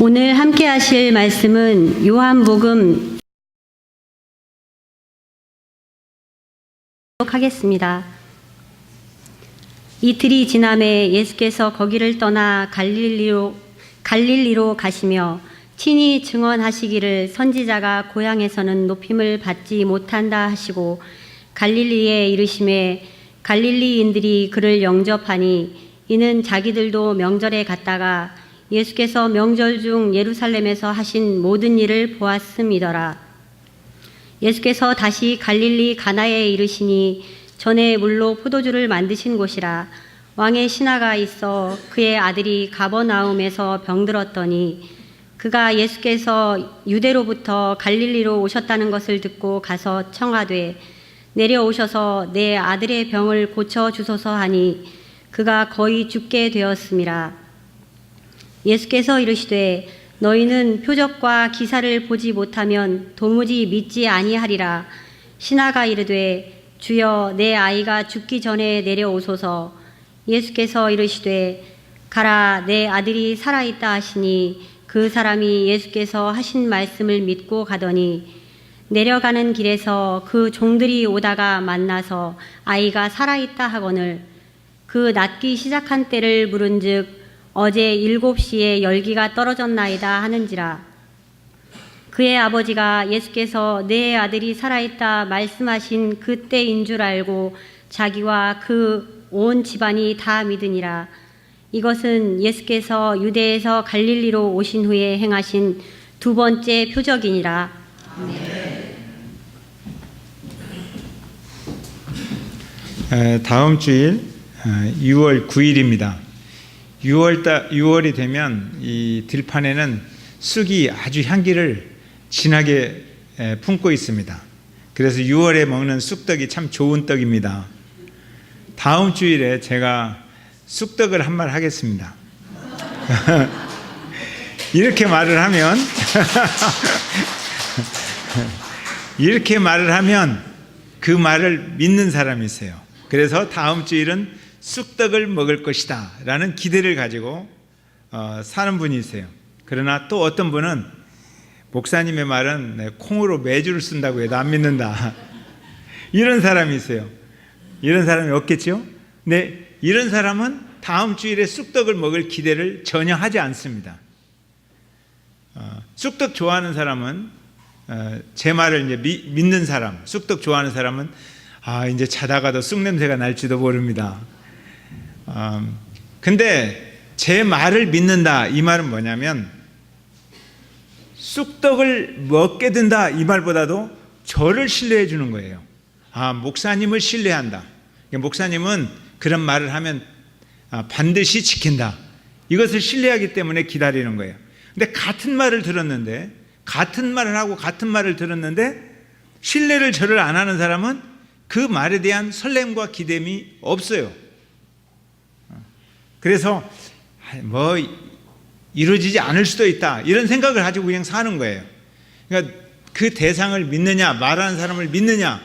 오늘 함께 하실 말씀은 요한복음 하겠습니다. 이틀이 지남에 예수께서 거기를 떠나 갈릴리로 가시며 친히 증언하시기를 선지자가 고향에서는 높임을 받지 못한다 하시고 갈릴리에 이르심에 갈릴리인들이 그를 영접하니 이는 자기들도 명절에 갔다가 예수께서 명절 중 예루살렘에서 하신 모든 일을 보았음이더라. 예수께서 다시 갈릴리 가나에 이르시니 전에 물로 포도주를 만드신 곳이라. 왕의 신하가 있어 그의 아들이 가버나움에서 병들었더니 그가 예수께서 유대로부터 갈릴리로 오셨다는 것을 듣고 가서 청하되 내려오셔서 내 아들의 병을 고쳐 주소서 하니 그가 거의 죽게 되었음이라. 예수께서 이르시되 너희는 표적과 기사를 보지 못하면 도무지 믿지 아니하리라. 신하가 이르되 주여 내 아이가 죽기 전에 내려오소서. 예수께서 이르시되 가라 내 아들이 살아있다 하시니 그 사람이 예수께서 하신 말씀을 믿고 가더니 내려가는 길에서 그 종들이 오다가 만나서 아이가 살아있다 하거늘 그 낫기 시작한 때를 물은즉 어제 7시에 열기가 떨어졌나이다 하는지라. 그의 아버지가 예수께서 내 아들이 살아있다 말씀하신 그때인 줄 알고 자기와 그 온 집안이 다 믿으니라. 이것은 예수께서 유대에서 갈릴리로 오신 후에 행하신 두 번째 표적이니라. 다음 주일 6월 9일입니다. 6월이 되면 이 들판에는 쑥이 아주 향기를 진하게 품고 있습니다. 그래서 6월에 먹는 쑥떡이 참 좋은 떡입니다. 다음 주일에 제가 쑥떡을 한 말 하겠습니다. 이렇게 말을 하면 이렇게 말을 하면 그 말을 믿는 사람이 있어요. 그래서 다음 주일은 쑥떡을 먹을 것이다 라는 기대를 가지고 사는 분이 있어요. 그러나 또 어떤 분은 목사님의 말은 콩으로 매주를 쓴다고 해도 안 믿는다 이런 사람이 있어요. 이런 사람이 없겠죠? 근데 이런 사람은 다음 주일에 쑥떡을 먹을 기대를 전혀 하지 않습니다. 쑥떡 좋아하는 사람은 제 말을 이제 믿는 사람, 쑥떡 좋아하는 사람은 이제 자다가도 쑥 냄새가 날지도 모릅니다. 근데 제 말을 믿는다 이 말은 뭐냐면 쑥떡을 먹게 된다 이 말보다도 저를 신뢰해 주는 거예요. 목사님을 신뢰한다. 목사님은 그런 말을 하면 반드시 지킨다. 이것을 신뢰하기 때문에 기다리는 거예요. 근데 같은 말을 들었는데 신뢰를 저를 안 하는 사람은 그 말에 대한 설렘과 기대감이 없어요. 그래서 뭐 이루어지지 않을 수도 있다 이런 생각을 가지고 그냥 사는 거예요. 그러니까 그 대상을 믿느냐, 말하는 사람을 믿느냐,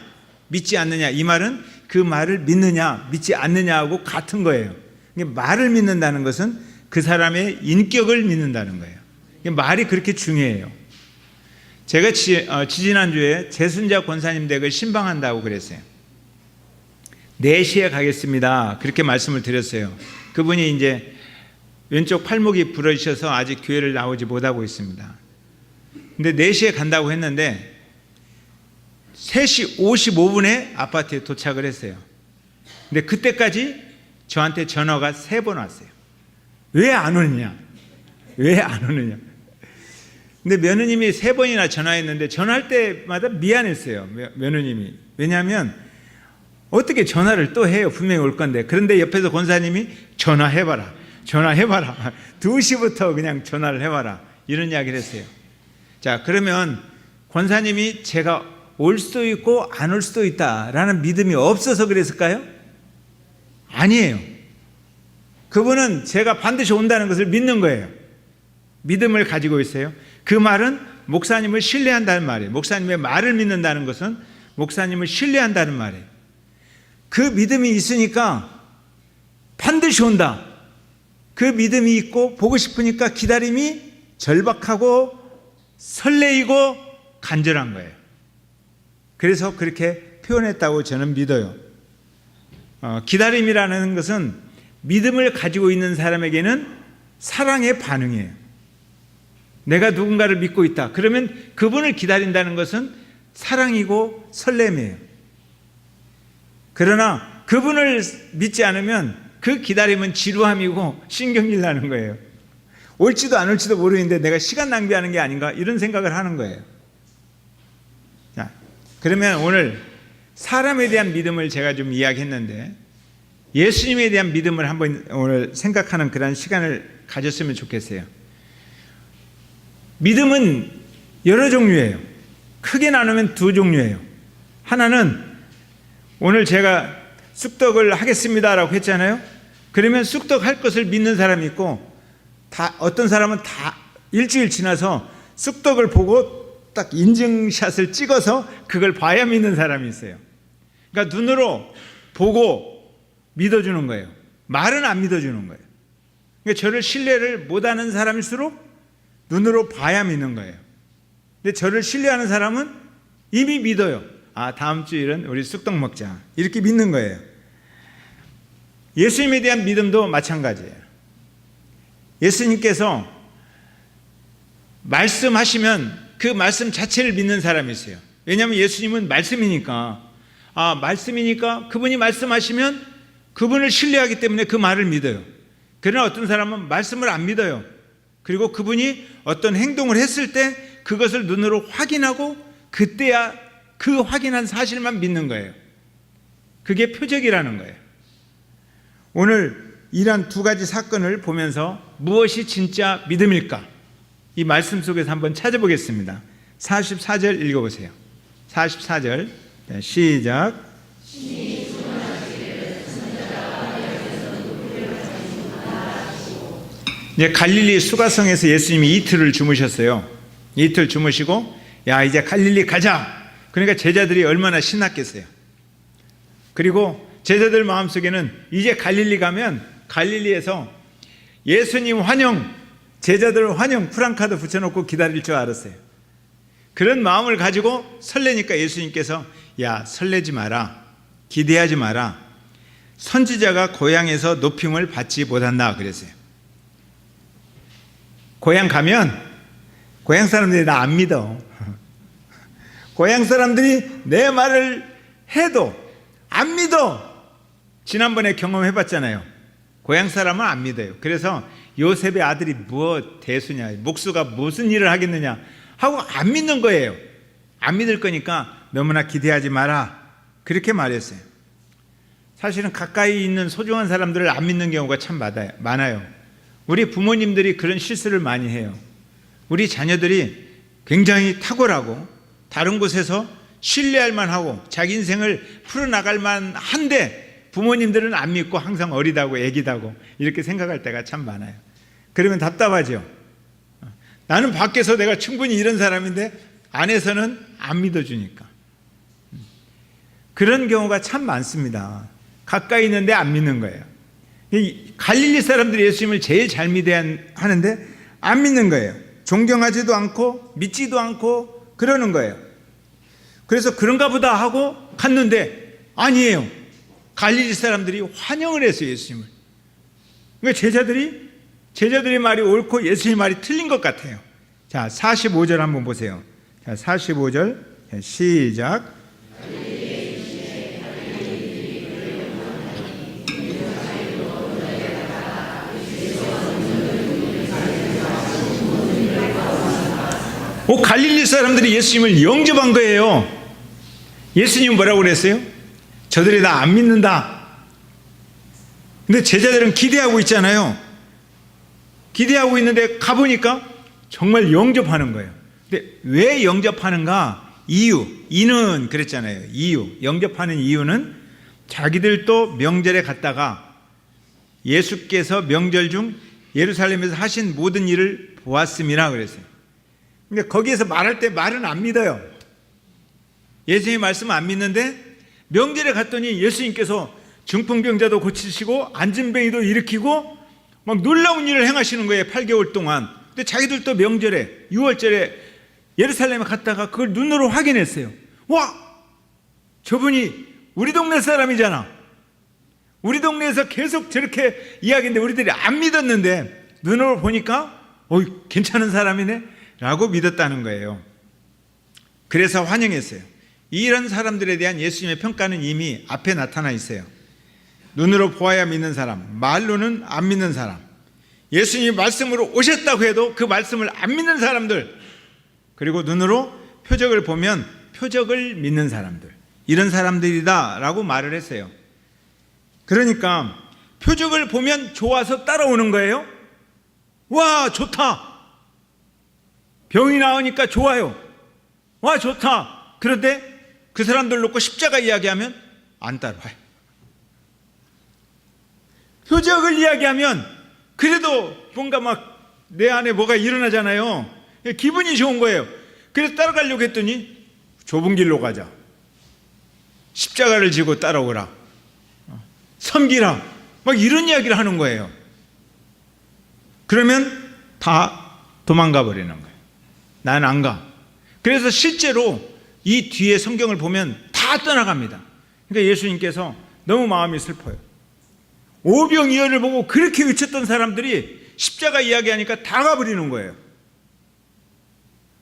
믿지 않느냐, 이 말은 그 말을 믿느냐, 믿지 않느냐하고 같은 거예요. 말을 믿는다는 것은 그 사람의 인격을 믿는다는 거예요. 말이 그렇게 중요해요. 제가 지지난주에 재순자 권사님 댁을 신방한다고 그랬어요. 4시에 가겠습니다. 그렇게 말씀을 드렸어요. 그분이 이제 왼쪽 팔목이 부러지셔서 아직 교회를 나오지 못하고 있습니다. 근데 4시에 간다고 했는데 3시 55분에 아파트에 도착을 했어요. 근데 그때까지 저한테 전화가 3번 왔어요. 왜 안 오느냐? 왜 안 오느냐? 근데 며느님이 3번이나 전화했는데 전화할 때마다 미안했어요. 며느님이. 왜냐하면 어떻게 전화를 또 해요? 분명히 올 건데. 그런데 옆에서 권사님이 전화해봐라. 2시부터 그냥 전화를 해봐라. 이런 이야기를 했어요. 자, 그러면 권사님이 제가 올 수도 있고 안 올 수도 있다라는 믿음이 없어서 그랬을까요? 아니에요. 그분은 제가 반드시 온다는 것을 믿는 거예요. 믿음을 가지고 있어요. 그 말은 목사님을 신뢰한다는 말이에요. 목사님의 말을 믿는다는 것은 목사님을 신뢰한다는 말이에요. 그 믿음이 있으니까 반드시 온다. 그 믿음이 있고 보고 싶으니까 기다림이 절박하고 설레이고 간절한 거예요. 그래서 그렇게 표현했다고 저는 믿어요. 기다림이라는 것은 믿음을 가지고 있는 사람에게는 사랑의 반응이에요. 내가 누군가를 믿고 있다. 그러면 그분을 기다린다는 것은 사랑이고 설렘이에요. 그러나 그분을 믿지 않으면 그 기다림은 지루함이고 신경질 나는 거예요. 올지도 안 올지도 모르는데 내가 시간 낭비하는 게 아닌가 이런 생각을 하는 거예요. 자, 그러면 오늘 사람에 대한 믿음을 제가 좀 이야기했는데 예수님에 대한 믿음을 한번 오늘 생각하는 그런 시간을 가졌으면 좋겠어요. 믿음은 여러 종류예요. 크게 나누면 두 종류예요. 하나는 오늘 제가 쑥떡을 하겠습니다라고 했잖아요. 그러면 쑥떡할 것을 믿는 사람이 있고 어떤 사람은 다 일주일 지나서 쑥떡을 보고 딱 인증샷을 찍어서 그걸 봐야 믿는 사람이 있어요. 그러니까 눈으로 보고 믿어주는 거예요. 말은 안 믿어주는 거예요. 그러니까 저를 신뢰를 못하는 사람일수록 눈으로 봐야 믿는 거예요. 근데 저를 신뢰하는 사람은 이미 믿어요. 아, 다음 주일은 우리 쑥떡 먹자. 이렇게 믿는 거예요. 예수님에 대한 믿음도 마찬가지예요. 예수님께서 말씀하시면 그 말씀 자체를 믿는 사람이 있어요. 왜냐하면 예수님은 말씀이니까. 말씀이니까 그분이 말씀하시면 그분을 신뢰하기 때문에 그 말을 믿어요. 그러나 어떤 사람은 말씀을 안 믿어요. 그리고 그분이 어떤 행동을 했을 때 그것을 눈으로 확인하고 그때야 그 확인한 사실만 믿는 거예요. 그게 표적이라는 거예요. 오늘 이런 두 가지 사건을 보면서 무엇이 진짜 믿음일까? 이 말씀 속에서 한번 찾아보겠습니다. 44절 읽어보세요. 44절 시작. 이제 갈릴리 수가성에서 예수님이 이틀을 주무셨어요. 이틀 주무시고 야 이제 갈릴리 가자. 그러니까 제자들이 얼마나 신났겠어요. 그리고 제자들 마음속에는 이제 갈릴리 가면 갈릴리에서 예수님 환영, 제자들 환영 프랑카드 붙여놓고 기다릴 줄 알았어요. 그런 마음을 가지고 설레니까 예수님께서 야 설레지 마라, 기대하지 마라. 선지자가 고향에서 높임을 받지 못한다 그랬어요. 고향 가면 고향 사람들이 나 안 믿어. 고향 사람들이 내 말을 해도 안 믿어. 지난번에 경험해봤잖아요. 고향 사람은 안 믿어요. 그래서 요셉의 아들이 뭐 대수냐, 목수가 무슨 일을 하겠느냐 하고 안 믿는 거예요. 안 믿을 거니까 너무나 기대하지 마라. 그렇게 말했어요. 사실은 가까이 있는 소중한 사람들을 안 믿는 경우가 참 많아요. 우리 부모님들이 그런 실수를 많이 해요. 우리 자녀들이 굉장히 탁월하고 다른 곳에서 신뢰할 만하고 자기 인생을 풀어나갈 만한데 부모님들은 안 믿고 항상 어리다고 애기다고 이렇게 생각할 때가 참 많아요. 그러면 답답하죠. 나는 밖에서 내가 충분히 이런 사람인데 안에서는 안 믿어주니까. 그런 경우가 참 많습니다. 가까이 있는데 안 믿는 거예요. 갈릴리 사람들이 예수님을 제일 잘 믿어야 하는데 안 믿는 거예요. 존경하지도 않고 믿지도 않고 그러는 거예요. 그래서 그런가 보다 하고 갔는데 아니에요. 갈릴리 사람들이 환영을 했어요. 예수님을. 그러니까 제자들의 말이 옳고 예수님의 말이 틀린 것 같아요. 자, 45절 한번 보세요. 자, 45절 시작. 갈릴리 사람들이 예수님을 영접한 거예요. 예수님은 뭐라고 그랬어요? 저들이 나 안 믿는다. 근데 제자들은 기대하고 있잖아요. 기대하고 있는데 가보니까 정말 영접하는 거예요. 근데 왜 영접하는가? 이는 그랬잖아요. 영접하는 이유는 자기들도 명절에 갔다가 예수께서 명절 중 예루살렘에서 하신 모든 일을 보았음이라 그랬어요. 근데 거기에서 말할 때 말은 안 믿어요. 예수님의 말씀은 안 믿는데 명절에 갔더니 예수님께서 중풍병자도 고치시고 안진뱅이도 일으키고 막 놀라운 일을 행하시는 거예요. 8개월 동안. 근데 자기들도 명절에 6월절에 예루살렘에 갔다가 그걸 눈으로 확인했어요. 와, 저분이 우리 동네 사람이잖아. 우리 동네에서 계속 저렇게 이야기했는데 우리들이 안 믿었는데 눈으로 보니까 괜찮은 사람이네 라고 믿었다는 거예요. 그래서 환영했어요. 이런 사람들에 대한 예수님의 평가는 이미 앞에 나타나 있어요. 눈으로 보아야 믿는 사람, 말로는 안 믿는 사람, 예수님이 말씀으로 오셨다고 해도 그 말씀을 안 믿는 사람들, 그리고 눈으로 표적을 보면 표적을 믿는 사람들, 이런 사람들이다 라고 말을 했어요. 그러니까 표적을 보면 좋아서 따라오는 거예요. 와, 좋다. 병이 나으니까 좋아요. 와, 좋다. 그런데 그 사람들 놓고 십자가 이야기하면 안 따라와요. 표적을 이야기하면 그래도 뭔가 막 내 안에 뭐가 일어나잖아요. 기분이 좋은 거예요. 그래서 따라가려고 했더니 좁은 길로 가자. 십자가를 지고 따라오라. 섬기라. 막 이런 이야기를 하는 거예요. 그러면 다 도망가 버리는 거예요. 나는 안 가. 그래서 실제로 이 뒤에 성경을 보면 다 떠나갑니다. 그러니까 예수님께서 너무 마음이 슬퍼요. 오병이어를 보고 그렇게 외쳤던 사람들이 십자가 이야기하니까 다 가버리는 거예요.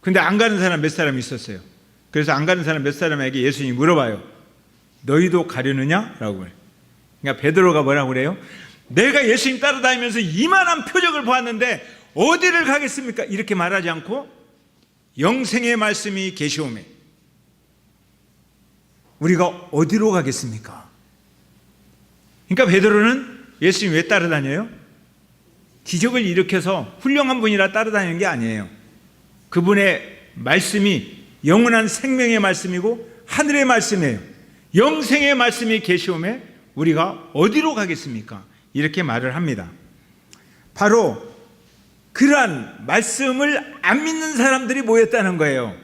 근데 안 가는 사람 몇 사람 있었어요. 그래서 안 가는 사람 몇 사람에게 예수님이 물어봐요. 너희도 가려느냐? 라고 그래요. 그러니까 베드로가 뭐라고 그래요? 내가 예수님 따라다니면서 이만한 표적을 보았는데 어디를 가겠습니까? 이렇게 말하지 않고 영생의 말씀이 계시오매 우리가 어디로 가겠습니까? 그러니까 베드로는 예수님 왜 따라다녀요? 기적을 일으켜서 훌륭한 분이라 따라다니는 게 아니에요. 그분의 말씀이 영원한 생명의 말씀이고 하늘의 말씀이에요. 영생의 말씀이 계시오매 우리가 어디로 가겠습니까? 이렇게 말을 합니다. 바로 그러한 말씀을 안 믿는 사람들이 모였다는 거예요.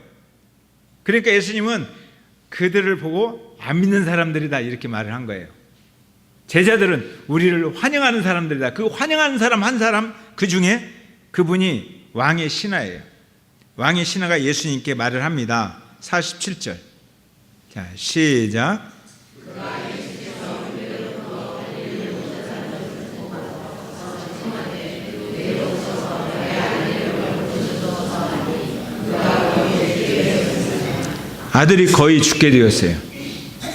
그러니까 예수님은 그들을 보고 안 믿는 사람들이다 이렇게 말을 한 거예요. 제자들은 우리를 환영하는 사람들이다. 그 환영하는 사람 한 사람 그 중에 그분이 왕의 신하예요. 왕의 신하가 예수님께 말을 합니다. 47절. 자, 시작. 아들이 거의 죽게 되었어요.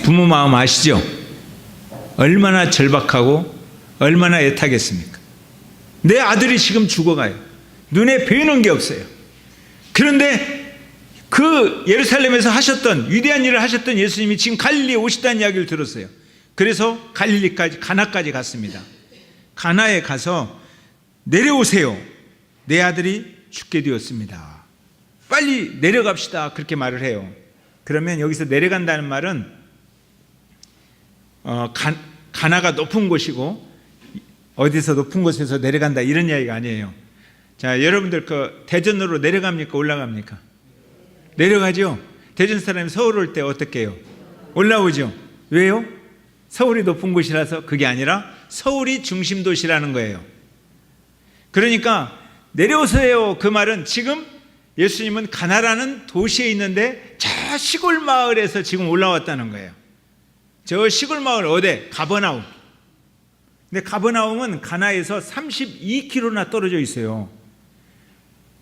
부모 마음 아시죠? 얼마나 절박하고 얼마나 애타겠습니까? 내 아들이 지금 죽어가요. 눈에 보이는 게 없어요. 그런데 그 예루살렘에서 하셨던 위대한 일을 하셨던 예수님이 지금 갈릴리에 오시다는 이야기를 들었어요. 그래서 갈릴리까지 가나까지 갔습니다. 가나에 가서 내려오세요. 내 아들이 죽게 되었습니다. 빨리 내려갑시다. 그렇게 말을 해요. 그러면 여기서 내려간다는 말은 가나가 높은 곳이고 어디서 높은 곳에서 내려간다 이런 이야기가 아니에요. 자, 여러분들 그 대전으로 내려갑니까? 올라갑니까? 내려가죠. 대전 사람이 서울 올 때 어떻게 해요? 올라오죠. 왜요? 서울이 높은 곳이라서. 그게 아니라 서울이 중심 도시라는 거예요. 그러니까 내려오세요 그 말은 지금 예수님은 가나라는 도시에 있는데 저 시골 마을에서 지금 올라왔다는 거예요. 저 시골 마을 어디? 가버나움. 근데 가버나움은 가나에서 32km나 떨어져 있어요.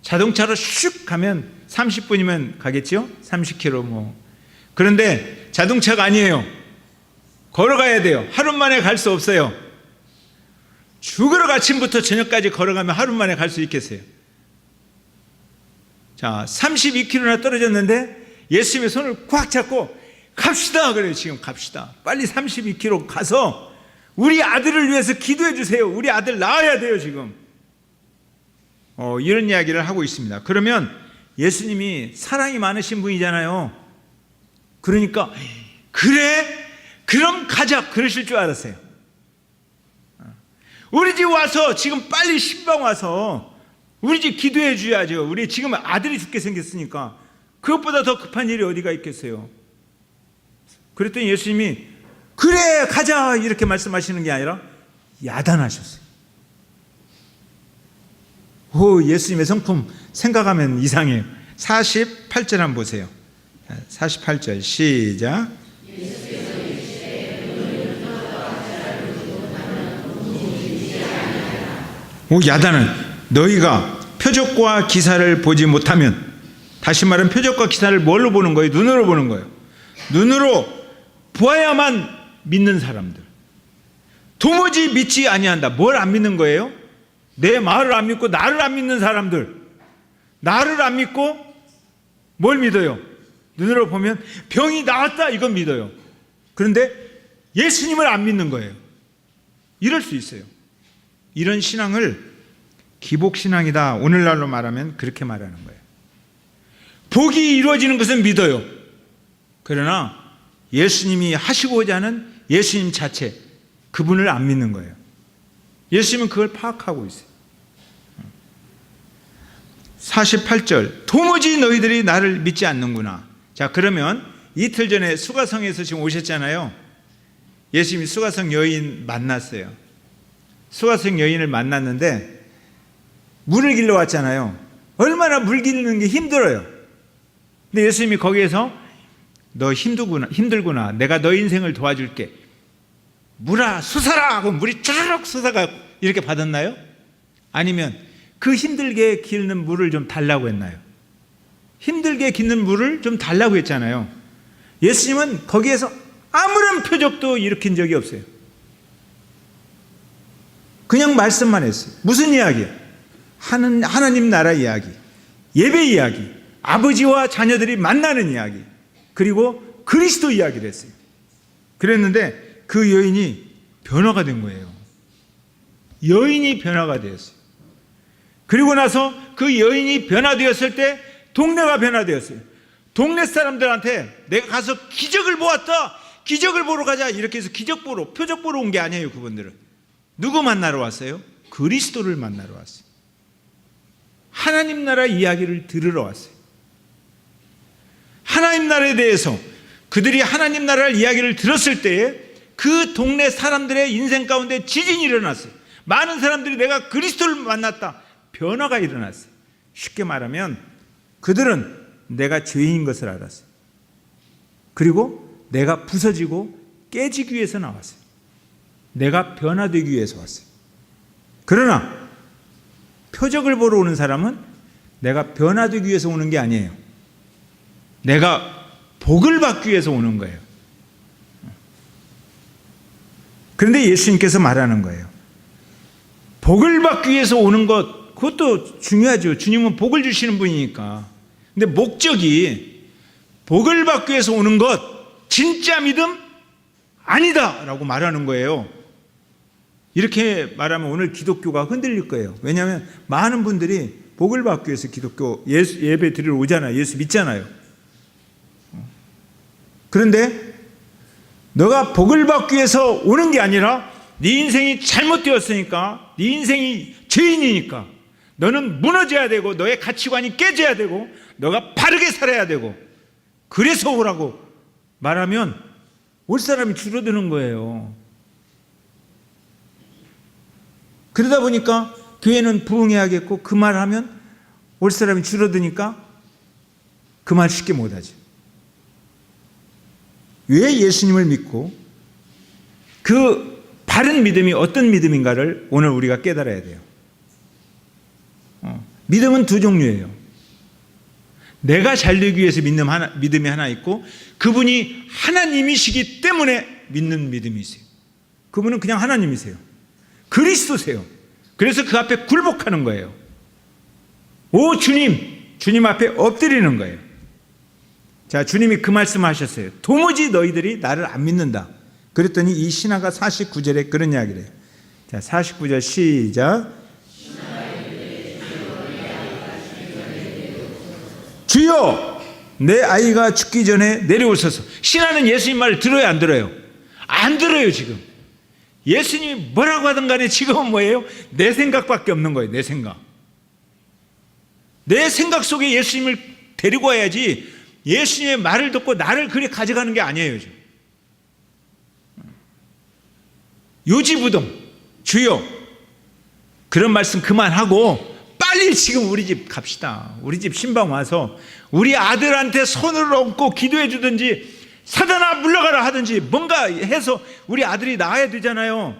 자동차로 슉 가면 30분이면 가겠죠? 30km 뭐. 그런데 자동차가 아니에요. 걸어가야 돼요. 하루 만에 갈 수 없어요. 죽으러 아침부터 저녁까지 걸어가면 하루 만에 갈 수 있겠어요? 자, 32km나 떨어졌는데 예수님의 손을 꽉 잡고 갑시다 그래요. 지금 갑시다. 빨리 32km 가서 우리 아들을 위해서 기도해 주세요. 우리 아들 낳아야 돼요 지금. 이런 이야기를 하고 있습니다. 그러면 예수님이 사랑이 많으신 분이잖아요. 그러니까 그래? 그럼 가자 그러실 줄 알았어요. 우리 집 와서 지금 빨리 신방 와서 우리 집 기도해 줘야죠. 우리 지금 아들이 죽게 생겼으니까 그것보다 더 급한 일이 어디가 있겠어요. 그랬더니 예수님이 그래 가자 이렇게 말씀하시는 게 아니라 야단하셨어요. 예수님의 성품 생각하면 이상해요. 48절 한번 보세요. 48절 시작. 야단은 너희가 표적과 기사를 보지 못하면, 다시 말하면 표적과 기사를 뭘로 보는 거예요? 눈으로 보는 거예요. 눈으로 보아야만 믿는 사람들. 도무지 믿지 아니한다. 뭘 안 믿는 거예요? 내 말을 안 믿고 나를 안 믿는 사람들. 나를 안 믿고 뭘 믿어요? 눈으로 보면 병이 나았다 이건 믿어요. 그런데 예수님을 안 믿는 거예요. 이럴 수 있어요. 이런 신앙을 기복신앙이다. 오늘날로 말하면 그렇게 말하는 거예요. 복이 이루어지는 것은 믿어요. 그러나 예수님이 하시고자 하는 예수님 자체, 그분을 안 믿는 거예요. 예수님은 그걸 파악하고 있어요. 48절 도무지 너희들이 나를 믿지 않는구나. 자, 그러면 이틀 전에 수가성에서 지금 오셨잖아요. 예수님이 수가성 여인 만났어요. 수가성 여인을 만났는데 물을 길러 왔잖아요. 얼마나 물 길는 게 힘들어요. 근데 예수님이 거기에서 너 힘들구나. 내가 너 인생을 도와줄게. 물아 솟아라 하고 물이 쭈르륵 솟아가 이렇게 받았나요? 아니면 그 힘들게 기르는 물을 좀 달라고 했나요? 힘들게 기는 물을 좀 달라고 했잖아요. 예수님은 거기에서 아무런 표적도 일으킨 적이 없어요. 그냥 말씀만 했어요. 무슨 이야기예요? 하나님 나라 이야기, 예배 이야기, 아버지와 자녀들이 만나는 이야기, 그리고 그리스도 이야기를 했어요. 그랬는데 그 여인이 변화가 된 거예요. 여인이 변화가 되었어요. 그리고 나서 그 여인이 변화되었을 때 동네가 변화되었어요. 동네 사람들한테 내가 가서 기적을 보았다, 기적을 보러 가자, 이렇게 해서 기적 보러, 표적 보러 온 게 아니에요. 그분들은 누구 만나러 왔어요? 그리스도를 만나러 왔어요. 하나님 나라 이야기를 들으러 왔어요. 하나님 나라에 대해서 그들이 하나님 나라를 이야기를 들었을 때에 그 동네 사람들의 인생 가운데 지진이 일어났어요. 많은 사람들이 내가 그리스도를 만났다, 변화가 일어났어요. 쉽게 말하면 그들은 내가 죄인인 것을 알았어요. 그리고 내가 부서지고 깨지기 위해서 나왔어요. 내가 변화되기 위해서 왔어요. 그러나 표적을 보러 오는 사람은 내가 변화되기 위해서 오는 게 아니에요. 내가 복을 받기 위해서 오는 거예요. 그런데 예수님께서 말하는 거예요. 복을 받기 위해서 오는 것, 그것도 중요하죠. 주님은 복을 주시는 분이니까. 근데 목적이 복을 받기 위해서 오는 것, 진짜 믿음 아니다 라고 말하는 거예요. 이렇게 말하면 오늘 기독교가 흔들릴 거예요. 왜냐하면 많은 분들이 복을 받기 위해서 기독교 예배 드리러 오잖아요. 예수 믿잖아요. 그런데 너가 복을 받기 위해서 오는 게 아니라 네 인생이 잘못되었으니까, 네 인생이 죄인이니까 너는 무너져야 되고 너의 가치관이 깨져야 되고 너가 바르게 살아야 되고 그래서 오라고 말하면 올 사람이 줄어드는 거예요. 그러다 보니까 교회는 부흥해야겠고 그 말하면 올 사람이 줄어드니까 그 말 쉽게 못하죠. 왜 예수님을 믿고 그 바른 믿음이 어떤 믿음인가를 오늘 우리가 깨달아야 돼요. 믿음은 두 종류예요. 내가 잘 되기 위해서 믿는 믿음이 하나 있고 그분이 하나님이시기 때문에 믿는 믿음이 있어요. 그분은 그냥 하나님이세요. 그리스도세요. 그래서 그 앞에 굴복하는 거예요. 오 주님 앞에 엎드리는 거예요. 자, 주님이 그 말씀하셨어요. 도무지 너희들이 나를 안 믿는다. 그랬더니 이 신하가 49절에 그런 이야기를 해요. 자, 49절 시작. 주여 내 아이가 죽기 전에 내려오소서. 신하는 예수님 말을 들어요, 안 들어요? 안 들어요. 지금 예수님이 뭐라고 하든 간에 지금은 뭐예요? 내 생각밖에 없는 거예요. 내 생각. 내 생각 속에 예수님을 데리고 와야지 예수님의 말을 듣고 나를 그리 가져가는 게 아니에요. 지금. 요지부동. 주여 그런 말씀 그만하고 빨리 지금 우리 집 갑시다. 우리 집 신방 와서 우리 아들한테 손을 얹고 기도해 주든지 사단아 물러가라 하든지 뭔가 해서 우리 아들이 나아야 되잖아요.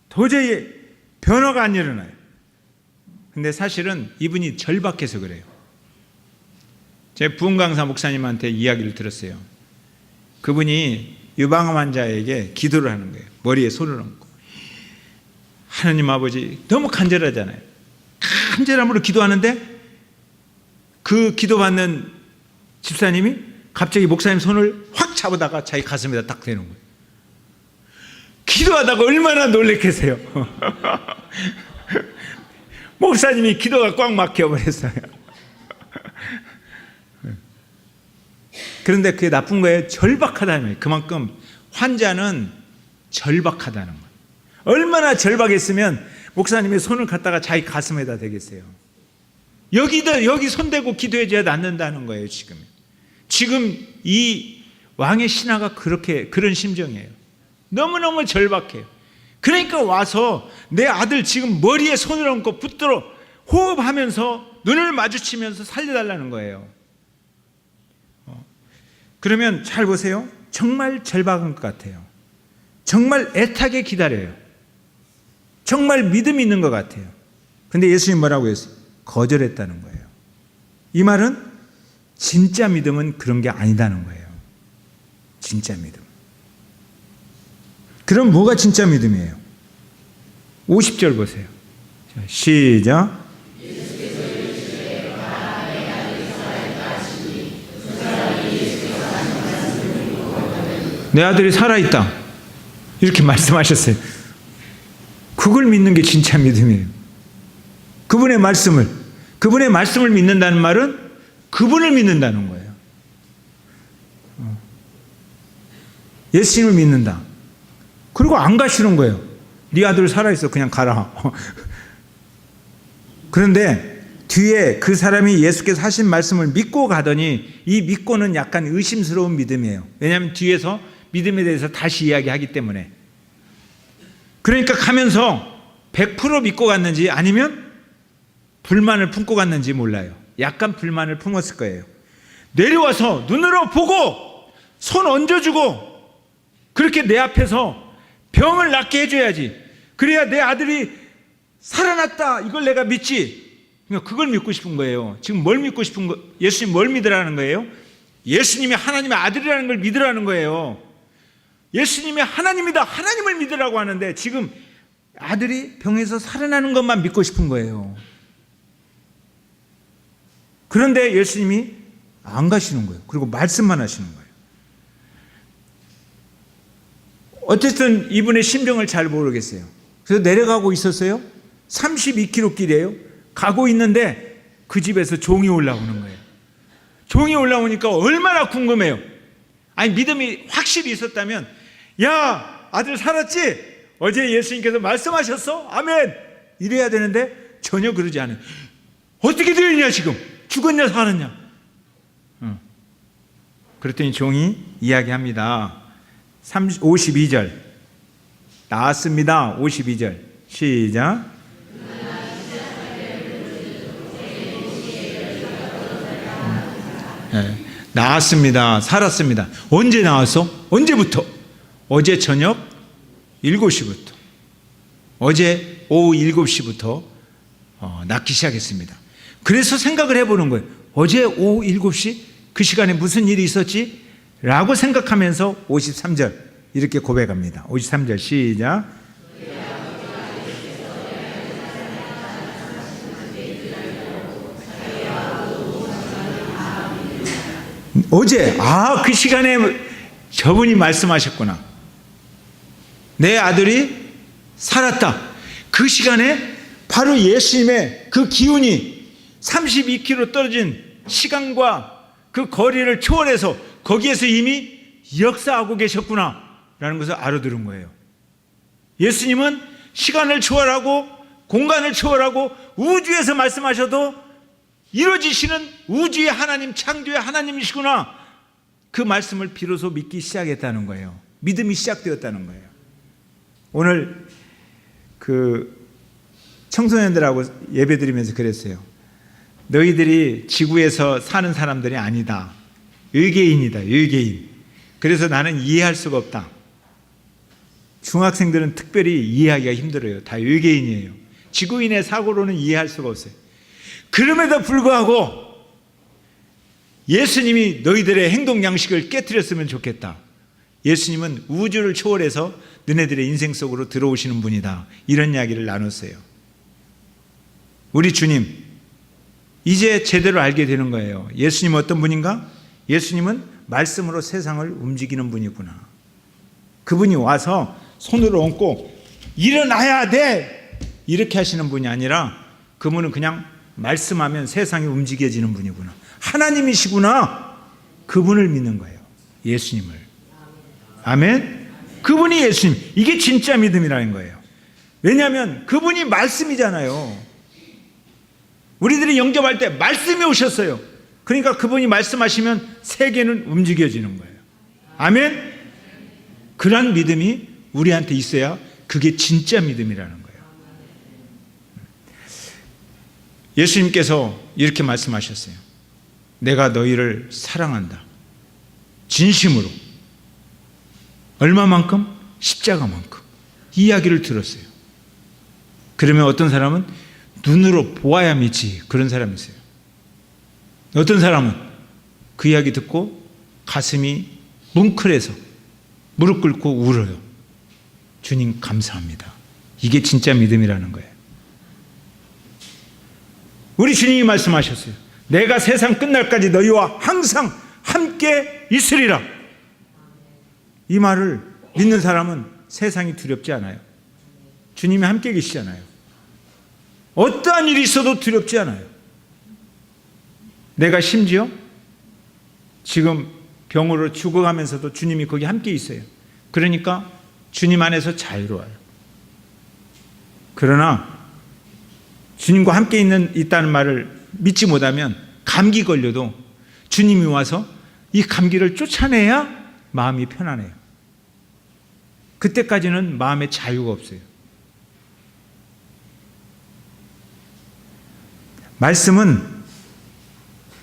도저히 변화가 안 일어나요. 근데 사실은 이분이 절박해서 그래요. 제 부흥강사 목사님한테 이야기를 들었어요. 그분이 유방암 환자에게 기도를 하는 거예요. 머리에 손을 얹고. 하나님 아버지, 너무 간절하잖아요. 간절함으로 기도하는데 그 기도받는 집사님이 갑자기 목사님 손을 확 잡아다가 자기 가슴에다 딱 대는 거예요. 기도하다가 얼마나 놀랬겠어요. 목사님이 기도가 꽉 막혀버렸어요. 그런데 그게 나쁜 거예요. 절박하다는 거예요. 그만큼 환자는 절박하다는 거예요. 얼마나 절박했으면 목사님이 손을 갖다가 자기 가슴에다 대겠어요. 여기 손대고 기도해줘야 낫는다는 거예요. 지금 이 왕의 신하가 그런 심정이에요. 너무너무 절박해요. 그러니까 와서 내 아들 지금 머리에 손을 얹고 붙들어 호흡하면서 눈을 마주치면서 살려달라는 거예요. 그러면 잘 보세요. 정말 절박한 것 같아요. 정말 애타게 기다려요. 정말 믿음이 있는 것 같아요. 근데 예수님 뭐라고 했어요? 거절했다는 거예요. 이 말은 진짜 믿음은 그런 게 아니다는 거예요. 진짜 믿음. 그럼 뭐가 진짜 믿음이에요? 50절 보세요. 자, 시작. 내 아들이 살아있다. 이렇게 말씀하셨어요. 그걸 믿는 게 진짜 믿음이에요. 그분의 말씀을 믿는다는 말은 그분을 믿는다는 거예요. 예수님을 믿는다. 그리고 안 가시는 거예요. 네 아들 살아있어. 그냥 가라. 그런데 뒤에 그 사람이 예수께서 하신 말씀을 믿고 가더니 이 믿고는 약간 의심스러운 믿음이에요. 왜냐하면 뒤에서 믿음에 대해서 다시 이야기하기 때문에. 그러니까 가면서 100% 믿고 갔는지 아니면 불만을 품고 갔는지 몰라요. 약간 불만을 품었을 거예요. 내려와서 눈으로 보고 손 얹어주고 그렇게 내 앞에서 병을 낫게 해줘야지. 그래야 내 아들이 살아났다. 이걸 내가 믿지. 그러니까 그걸 믿고 싶은 거예요. 지금 뭘 믿고 싶은 거? 예수님 뭘 믿으라는 거예요? 예수님이 하나님의 아들이라는 걸 믿으라는 거예요. 예수님이 하나님이다. 하나님을 믿으라고 하는데 지금 아들이 병에서 살아나는 것만 믿고 싶은 거예요. 그런데 예수님이 안 가시는 거예요. 그리고 말씀만 하시는 거예요. 어쨌든 이분의 심정을 잘 모르겠어요. 그래서 내려가고 있었어요. 32km 길이에요. 가고 있는데 그 집에서 종이 올라오는 거예요. 종이 올라오니까 얼마나 궁금해요. 아니 믿음이 확실히 있었다면 야 아들 살았지? 어제 예수님께서 말씀하셨어? 아멘! 이래야 되는데 전혀 그러지 않아요. 어떻게 되느냐 지금? 죽었냐 살았냐? 그랬더니 종이 이야기합니다. 52절 나왔습니다. 52절 시작. 네. 나왔습니다. 살았습니다. 언제 나왔어? 언제부터? 어제 저녁 7시부터 어제 오후 7시부터 낫기 시작했습니다. 그래서 생각을 해보는 거예요. 어제 오후 7시? 그 시간에 무슨 일이 있었지? 라고 생각하면서 53절 이렇게 고백합니다. 53절 시작. 어제 그 시간에 저분이 말씀하셨구나. 내 아들이 살았다. 그 시간에 바로 예수님의 그 기운이 32km 떨어진 시간과 그 거리를 초월해서 거기에서 이미 역사하고 계셨구나 라는 것을 알아들은 거예요. 예수님은 시간을 초월하고 공간을 초월하고 우주에서 말씀하셔도 이루어지시는 우주의 하나님, 창조의 하나님이시구나. 그 말씀을 비로소 믿기 시작했다는 거예요. 믿음이 시작되었다는 거예요. 오늘 그 청소년들하고 예배드리면서 그랬어요. 너희들이 지구에서 사는 사람들이 아니다. 외계인이다. 외계인. 그래서 나는 이해할 수가 없다. 중학생들은 특별히 이해하기가 힘들어요. 다 외계인이에요. 지구인의 사고로는 이해할 수가 없어요. 그럼에도 불구하고 예수님이 너희들의 행동 양식을 깨트렸으면 좋겠다. 예수님은 우주를 초월해서 너네들의 인생 속으로 들어오시는 분이다. 이런 이야기를 나눴어요. 우리 주님, 이제 제대로 알게 되는 거예요. 예수님은 어떤 분인가? 예수님은 말씀으로 세상을 움직이는 분이구나. 그분이 와서 손으로 얹고 일어나야 돼! 이렇게 하시는 분이 아니라 그분은 그냥 말씀하면 세상이 움직여지는 분이구나. 하나님이시구나. 그분을 믿는 거예요. 예수님을. 아멘. 그분이 예수님. 이게 진짜 믿음이라는 거예요. 왜냐하면 그분이 말씀이잖아요. 우리들이 영접할 때 말씀이 오셨어요. 그러니까 그분이 말씀하시면 세계는 움직여지는 거예요. 아멘. 그런 믿음이 우리한테 있어야 그게 진짜 믿음이라는 거예요. 예수님께서 이렇게 말씀하셨어요. 내가 너희를 사랑한다. 진심으로. 얼마만큼? 십자가만큼. 이 이야기를 들었어요. 그러면 어떤 사람은 눈으로 보아야 믿지. 그런 사람이 있어요. 어떤 사람은 그 이야기 듣고 가슴이 뭉클해서 무릎 꿇고 울어요. 주님 감사합니다. 이게 진짜 믿음이라는 거예요. 우리 주님이 말씀하셨어요. 내가 세상 끝날까지 너희와 항상 함께 있으리라. 이 말을 믿는 사람은 세상이 두렵지 않아요. 주님이 함께 계시잖아요. 어떠한 일이 있어도 두렵지 않아요. 내가 심지어 지금 병으로 죽어가면서도 주님이 거기 함께 있어요. 그러니까 주님 안에서 자유로워요. 그러나 주님과 함께 있다는 말을 믿지 못하면 감기 걸려도 주님이 와서 이 감기를 쫓아내야 마음이 편안해요. 그때까지는 마음에 자유가 없어요. 말씀은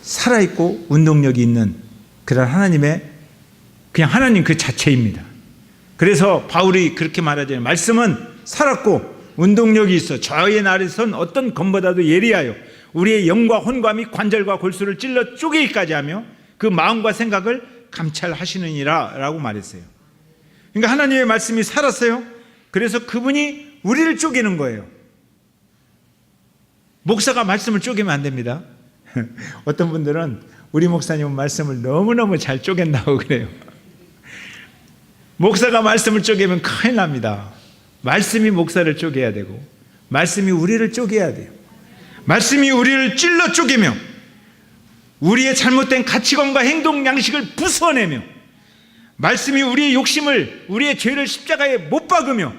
살아있고 운동력이 있는 그런 하나님의 그냥 하나님 그 자체입니다. 그래서 바울이 그렇게 말하잖아요. 말씀은 살았고 운동력이 있어 저의 날에선 어떤 검보다도 예리하여 우리의 영과 혼과 및 관절과 골수를 찔러 쪼개기까지 하며 그 마음과 생각을 감찰하시느니라 라고 말했어요. 그러니까 하나님의 말씀이 살았어요. 그래서 그분이 우리를 쪼개는 거예요. 목사가 말씀을 쪼개면 안 됩니다. 어떤 분들은 우리 목사님은 말씀을 너무너무 잘 쪼갠다고 그래요. 목사가 말씀을 쪼개면 큰일 납니다. 말씀이 목사를 쪼개야 되고 말씀이 우리를 쪼개야 돼요. 말씀이 우리를 찔러 쪼개며 우리의 잘못된 가치관과 행동 양식을 부숴내며 말씀이 우리의 욕심을 우리의 죄를 십자가에 못 박으며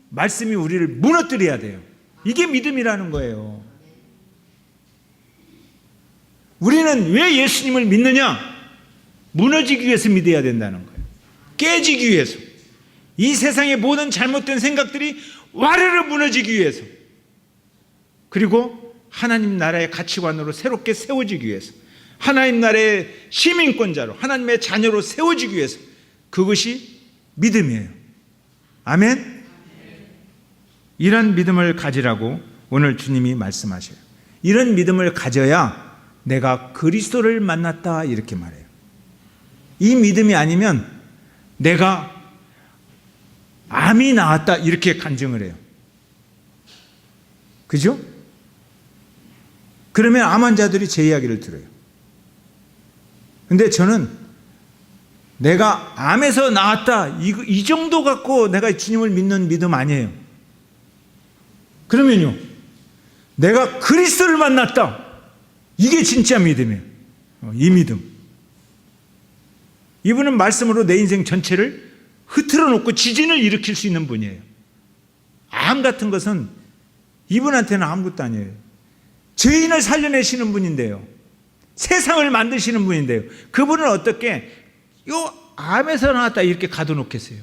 말씀이 우리를 무너뜨려야 돼요. 이게 믿음이라는 거예요. 우리는 왜 예수님을 믿느냐? 무너지기 위해서 믿어야 된다는 거예요. 깨지기 위해서. 이 세상의 모든 잘못된 생각들이 와르르 무너지기 위해서. 그리고 하나님 나라의 가치관으로 새롭게 세워지기 위해서. 하나님 나라의 시민권자로 하나님의 자녀로 세워지기 위해서. 그것이 믿음이에요. 아멘? 이런 믿음을 가지라고 오늘 주님이 말씀하셔요. 이런 믿음을 가져야 내가 그리스도를 만났다 이렇게 말해요. 이 믿음이 아니면 내가 암이 나았다 이렇게 간증을 해요. 그죠? 그러면 암 환자들이 제 이야기를 들어요. 근데 저는 내가 암에서 나았다 이 정도 갖고 내가 주님을 믿는 믿음 아니에요. 그러면요, 내가 그리스도를 만났다 이게 진짜 믿음이에요. 이 믿음. 이분은 말씀으로 내 인생 전체를 흐트러 놓고 지진을 일으킬 수 있는 분이에요. 암 같은 것은 이분한테는 아무것도 아니에요. 죄인을 살려내시는 분인데요. 세상을 만드시는 분인데요. 그분은 어떻게 요 암에서 나왔다 이렇게 가둬놓겠어요.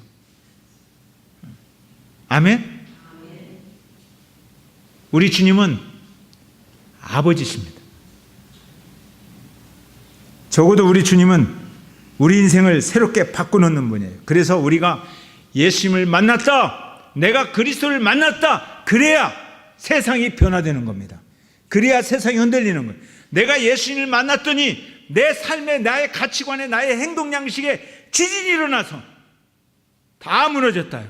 아멘? 우리 주님은 아버지십니다. 적어도 우리 주님은 우리 인생을 새롭게 바꿔놓는 분이에요. 그래서 우리가 예수님을 만났다, 내가 그리스도를 만났다, 그래야 세상이 변화되는 겁니다. 그래야 세상이 흔들리는 거예요. 내가 예수님을 만났더니 내 삶에, 나의 가치관에, 나의 행동 양식에 지진이 일어나서 다 무너졌다요.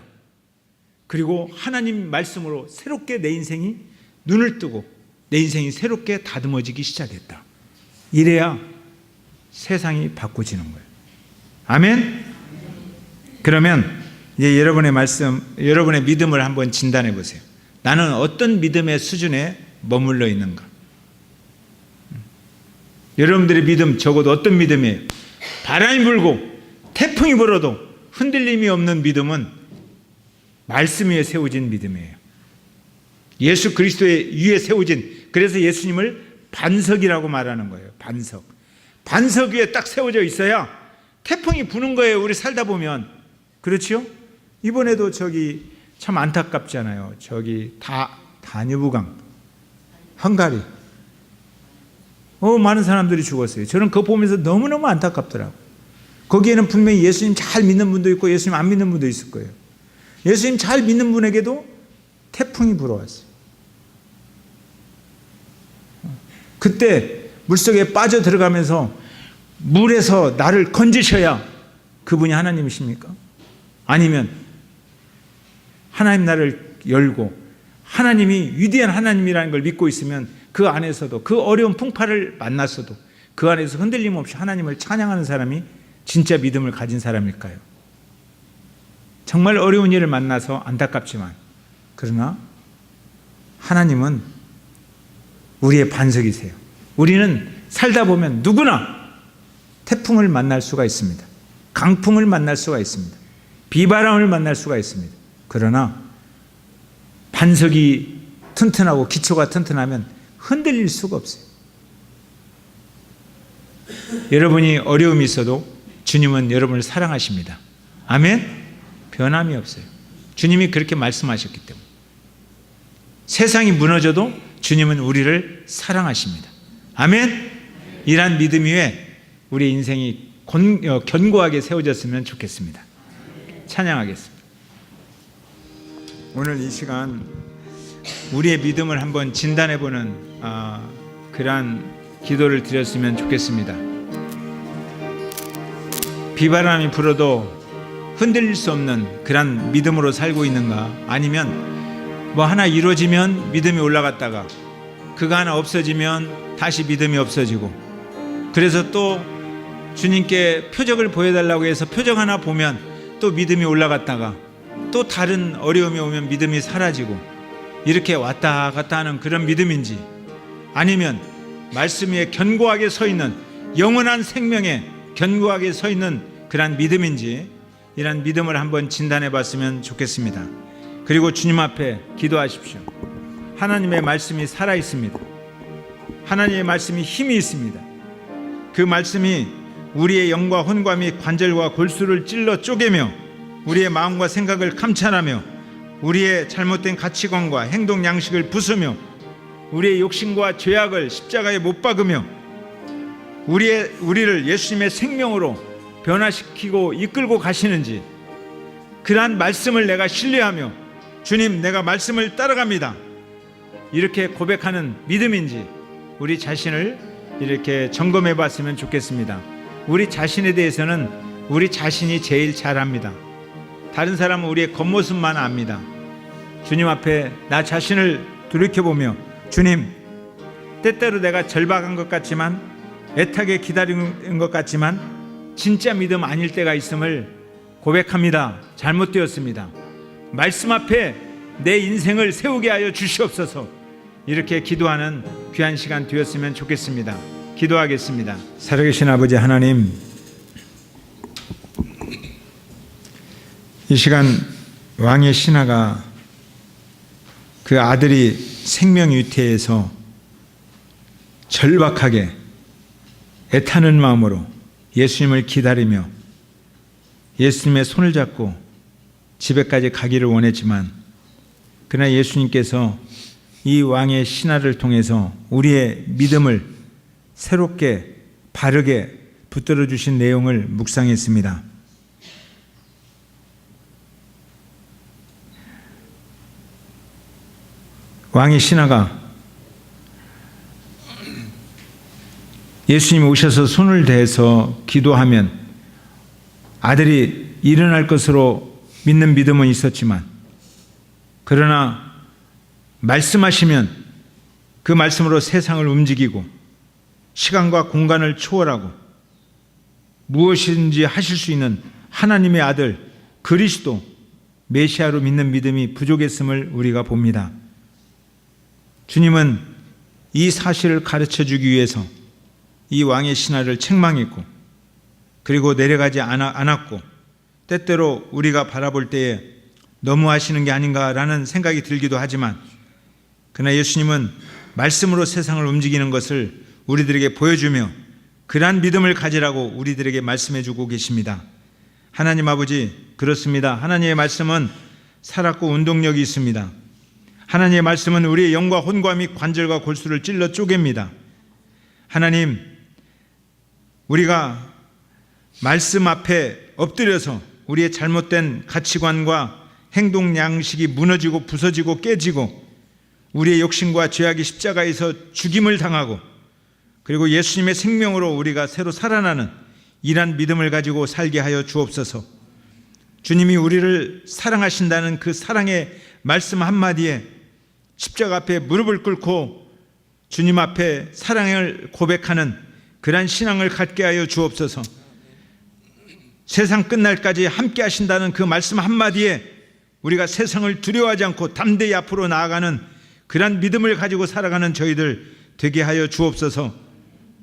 그리고 하나님 말씀으로 새롭게 내 인생이 눈을 뜨고 내 인생이 새롭게 다듬어지기 시작했다. 이래야 세상이 바꿔지는 거예요. 아멘? 그러면 이제 여러분의 말씀, 여러분의 믿음을 한번 진단해 보세요. 나는 어떤 믿음의 수준에 머물러 있는가? 여러분들의 믿음 적어도 어떤 믿음이에요? 바람이 불고 태풍이 불어도 흔들림이 없는 믿음은 말씀 위에 세워진 믿음이에요. 예수 그리스도의 위에 세워진, 그래서 예수님을 반석이라고 말하는 거예요. 반석. 반석 위에 딱 세워져 있어야 태풍이 부는 거예요. 우리 살다 보면. 그렇지요? 이번에도 저기 참 안타깝잖아요. 저기 다뉴브강, 헝가리. 많은 사람들이 죽었어요. 저는 그거 보면서 너무너무 안타깝더라고요. 거기에는 분명히 예수님 잘 믿는 분도 있고 예수님 안 믿는 분도 있을 거예요. 예수님 잘 믿는 분에게도 태풍이 불어왔어요. 그때 물속에 빠져 들어가면서 물에서 나를 건지셔야 그분이 하나님이십니까? 아니면 하나님 나를 열고 하나님이 위대한 하나님이라는 걸 믿고 있으면 그 안에서도, 그 어려운 풍파를 만났어도 그 안에서 흔들림 없이 하나님을 찬양하는 사람이 진짜 믿음을 가진 사람일까요? 정말 어려운 일을 만나서 안타깝지만, 그러나 하나님은 우리의 반석이세요. 우리는 살다 보면 누구나 태풍을 만날 수가 있습니다. 강풍을 만날 수가 있습니다. 비바람을 만날 수가 있습니다. 그러나 반석이 튼튼하고 기초가 튼튼하면 흔들릴 수가 없어요. 여러분이 어려움이 있어도 주님은 여러분을 사랑하십니다. 아멘? 변함이 없어요. 주님이 그렇게 말씀하셨기 때문에. 세상이 무너져도 주님은 우리를 사랑하십니다. 아멘? 이러한 믿음 위에 우리 인생이 견고하게 세워졌으면 좋겠습니다. 찬양하겠습니다. 오늘 이 시간 우리의 믿음을 한번 진단해보는 그러한 기도를 드렸으면 좋겠습니다. 비바람이 불어도 흔들릴 수 없는 그런 믿음으로 살고 있는가? 아니면 뭐 하나 이루어지면 믿음이 올라갔다가 그거 하나 없어지면 다시 믿음이 없어지고, 그래서 또 주님께 표적을 보여달라고 해서 표적 하나 보면 또 믿음이 올라갔다가 또 다른 어려움이 오면 믿음이 사라지고, 이렇게 왔다 갔다 하는 그런 믿음인지, 아니면 말씀 위에 견고하게 서 있는, 영원한 생명에 견고하게 서 있는 그런 믿음인지, 이런 믿음을 한번 진단해 봤으면 좋겠습니다. 그리고 주님 앞에 기도하십시오. 하나님의 말씀이 살아 있습니다. 하나님의 말씀이 힘이 있습니다. 그 말씀이 우리의 영과 혼과 및 관절과 골수를 찔러 쪼개며 우리의 마음과 생각을 감찰하며 우리의 잘못된 가치관과 행동 양식을 부수며 우리의 욕심과 죄악을 십자가에 못 박으며 우리를 예수님의 생명으로 변화시키고 이끌고 가시는지, 그러한 말씀을 내가 신뢰하며 주님, 내가 말씀을 따라갑니다, 이렇게 고백하는 믿음인지 우리 자신을 이렇게 점검해 봤으면 좋겠습니다. 우리 자신에 대해서는 우리 자신이 제일 잘 압니다. 다른 사람은 우리의 겉모습만 압니다. 주님 앞에 나 자신을 돌이켜보며, 주님, 때때로 내가 절박한 것 같지만, 애타게 기다리는 것 같지만 진짜 믿음 아닐 때가 있음을 고백합니다. 잘못되었습니다. 말씀 앞에 내 인생을 세우게 하여 주시옵소서. 이렇게 기도하는 귀한 시간 되었으면 좋겠습니다. 기도하겠습니다. 살아계신 아버지 하나님, 이 시간 왕의 신하가 그 아들이 생명유태에서 절박하게 애타는 마음으로 예수님을 기다리며 예수님의 손을 잡고 집에까지 가기를 원했지만, 그러나 예수님께서 이 왕의 신화를 통해서 우리의 믿음을 새롭게 바르게 붙들어 주신 내용을 묵상했습니다. 왕의 신하가 예수님이 오셔서 손을 대서 기도하면 아들이 일어날 것으로 믿는 믿음은 있었지만, 그러나 말씀하시면 그 말씀으로 세상을 움직이고 시간과 공간을 초월하고 무엇이든지 하실 수 있는 하나님의 아들 그리스도 메시아로 믿는 믿음이 부족했음을 우리가 봅니다. 주님은 이 사실을 가르쳐 주기 위해서 이 왕의 신하를 책망했고, 그리고 내려가지 않았고, 때때로 우리가 바라볼 때에 너무 하시는 게 아닌가라는 생각이 들기도 하지만, 그러나 예수님은 말씀으로 세상을 움직이는 것을 우리들에게 보여주며 그러한 믿음을 가지라고 우리들에게 말씀해 주고 계십니다. 하나님 아버지, 그렇습니다. 하나님의 말씀은 살았고 운동력이 있습니다. 하나님의 말씀은 우리의 영과 혼과 및 관절과 골수를 찔러 쪼갭니다. 하나님, 우리가 말씀 앞에 엎드려서 우리의 잘못된 가치관과 행동 양식이 무너지고 부서지고 깨지고 우리의 욕심과 죄악이 십자가에서 죽임을 당하고, 그리고 예수님의 생명으로 우리가 새로 살아나는 이러한 믿음을 가지고 살게 하여 주옵소서. 주님이 우리를 사랑하신다는 그 사랑의 말씀 한마디에 십자가 앞에 무릎을 꿇고 주님 앞에 사랑을 고백하는 그러한 신앙을 갖게 하여 주옵소서. 세상 끝날까지 함께 하신다는 그 말씀 한마디에 우리가 세상을 두려워하지 않고 담대히 앞으로 나아가는 그러한 믿음을 가지고 살아가는 저희들 되게 하여 주옵소서.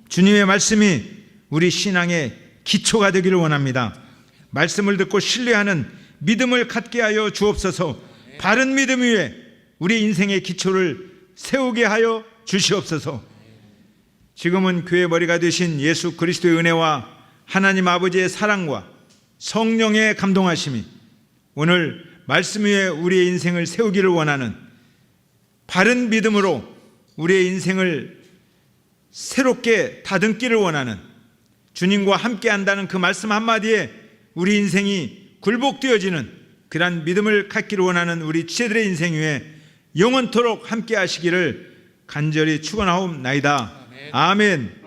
주님의 말씀이 우리 신앙의 기초가 되기를 원합니다. 말씀을 듣고 신뢰하는 믿음을 갖게 하여 주옵소서. 바른 믿음 위에 우리 인생의 기초를 세우게 하여 주시옵소서. 지금은 교회 머리가 되신 예수 그리스도의 은혜와 하나님 아버지의 사랑과 성령의 감동하심이 오늘 말씀 위에 우리의 인생을 세우기를 원하는, 바른 믿음으로 우리의 인생을 새롭게 다듬기를 원하는, 주님과 함께 한다는 그 말씀 한마디에 우리 인생이 굴복되어지는 그러한 믿음을 갖기를 원하는 우리 지체들의 인생 위에 영원토록 함께 하시기를 간절히 축원하옵나이다. 아멘.